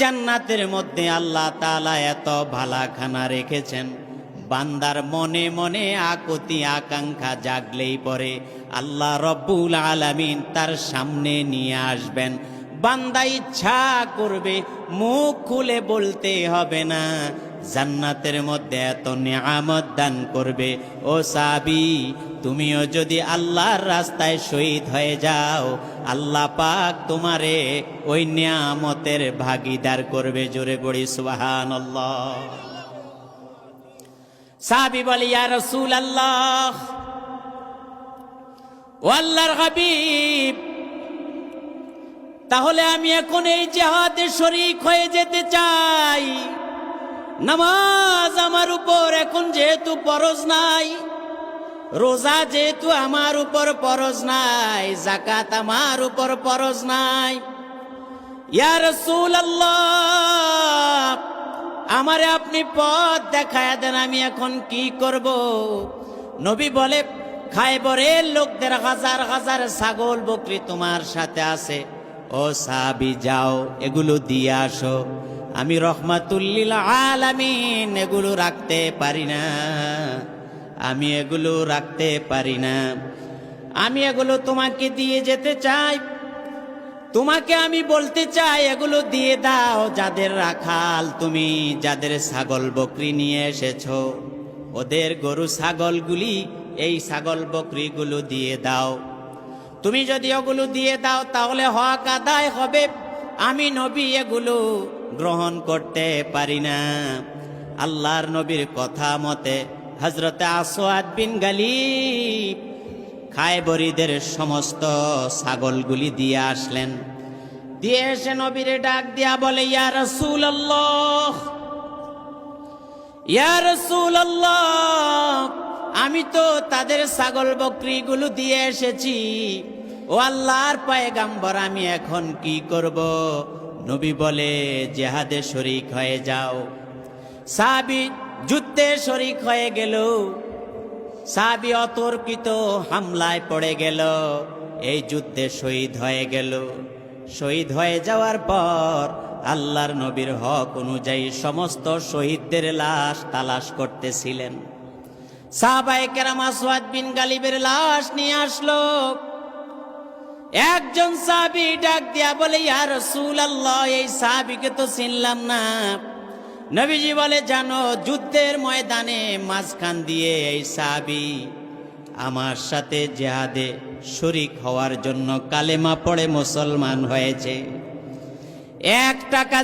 জান্নাতের মধ্যে আল্লাহ তাআলা এত ভালাখানা রেখেছেন, বান্দার মনে মনে আকুতি আকাঙ্ক্ষা জাগলেই পরে আল্লাহ রব্বুল আলামিন তার সামনে নিয়ে আসবেন। বান্দা ইচ্ছা করবে মুখ খুলে বলতে হবে না, জান্নাতের মধ্যে এত নিয়ামত দান করবে। ও সাহাবী, তুমিও যদি আল্লাহর রাস্তায় শহীদ হয়ে যাও, আল্লাহ পাক তোমারে ওই নিয়ামতের ভাগীদার করবে। জোরে পড়ি সুবহানাল্লাহ। সাহাবী বলে, ইয়া রাসূলুল্লাহ, ও আল্লাহর হাবিব, তাহলে আমি এখন এই জিহাদে শরীক হয়ে যেতে চাই। নামাজ আমার উপর এখন যেহেতু ফরজ নাই, রোজা যেহেতু আমার উপর ফরজ নাই, যাকাত আমার উপর ফরজ নাই, ইয়া রাসূলুল্লাহ, আমারে আপনি পথ দেখায়া দেন, আমি এখন কি করব? নবী বলে, খায়বরের লোকদের হাজার হাজার ছাগল বকরি তোমার সাথে আছে, ও সাহাবী যাও এগুলো দিয়ে আসো। আমি রহমাতুল লিল আলামিন এগুলো রাখতে পারি না, আমি এগুলো রাখতে পারি না। আমি এগুলো তোমাকে দিয়ে যেতে চাই। তোমাকে আমি বলতে চাই, এগুলো দিয়ে দাও যাদের রাখাল তুমি, যাদের ছাগল বকরি নিয়ে এসেছো, ওদের গরু ছাগলগুলি এই ছাগল বকরিগুলো দিয়ে দাও। তুমি যদি ওগুলো দিয়ে দাও তাহলে হক আদায় হবে। আমি নবী এগুলো গ্রহণ করতে পারি না। আল্লাহর নবীর কথা মতে হযরতে আসওয়াদ বিন গালিব খায়বরীদের সমস্ত ছাগলগুলি দিয়ে আসলেন। দিয়ে এসে নবীরে ডাক দিয়া বলে, ইয়া রাসূলুল্লাহ, ইয়া রাসূলুল্লাহ, আমি তো তাদের ছাগল বকরিগুলো দিয়ে এসেছি। ও আল্লাহর পয়গম্বর, আমি এখন কি করব? নবী বলে, জিহাদে শরীক হয়ে যাও। সাহাবী যুদ্ধে শরীক হয়ে গেল। সাহাবী অতর্কিত হামলায় পড়ে গেল, এই যুদ্ধে শহীদ হয়ে গেল। শহীদ হয়ে যাওয়ার পর আল্লাহর নবীর হক অনুযায়ী সমস্ত শহীদদের লাশ তালাশ করতেছিলেন। সাহাবায়ে কেরাম আসওয়াদ বিন গালিবের লাশ নিয়ে আসলো। একজন সাহাবী ডাক দিয়া বলে, ইয়া রাসূলুল্লাহ, এই সাহাবীকে তো চিনলাম না। নবীজি বলে, জানো, যুদ্ধের ময়দানে মাঝখান দিয়ে এই সাহাবী আমার সাথে জিহাদে শরীক হওয়ার জন্য কালেমা পড়ে মুসলমান হয়েছে। 1 টাকা